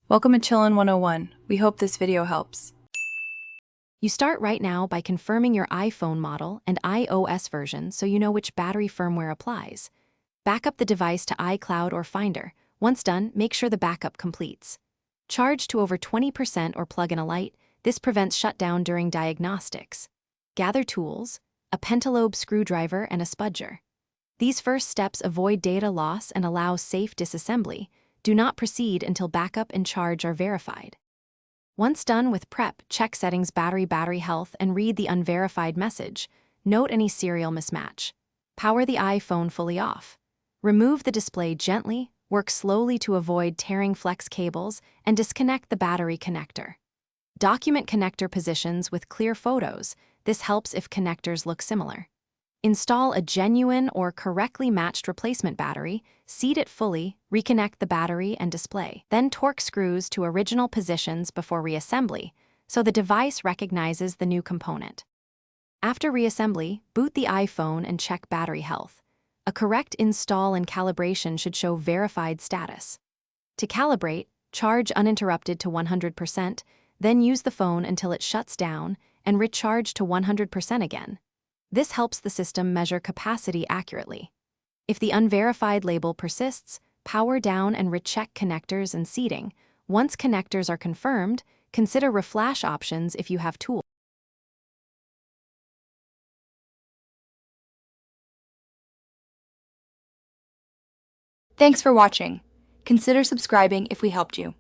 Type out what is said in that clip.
Welcome to Chillin' 101. We hope this video helps. You start right now by confirming your iPhone model and iOS version so you know which battery firmware applies. Back up the device to iCloud or Finder. Once done, make sure the backup completes. Charge to over 20% or plug in a light. This prevents shutdown during diagnostics. Gather tools, a pentalobe screwdriver and a spudger. These first steps avoid data loss and allow safe disassembly. Do not proceed until backup and charge are verified. Once done with prep, check settings battery health and read the unverified message. Note any serial mismatch. Power the iPhone fully off. Remove the display gently, work slowly to avoid tearing flex cables, and disconnect the battery connector. Document connector positions with clear photos. This helps if connectors look similar. Install a genuine or correctly matched replacement battery, seat it fully, reconnect the battery and display. Then torque screws to original positions before reassembly, so the device recognizes the new component. After reassembly, boot the iPhone and check battery health. A correct install and calibration should show verified status. To calibrate, charge uninterrupted to 100%, then use the phone until it shuts down and recharge to 100% again. This helps the system measure capacity accurately. If the unverified label persists, power down and recheck connectors and seating. Once connectors are confirmed, consider reflash options if you have tools. Thanks for watching. Consider subscribing if we helped you.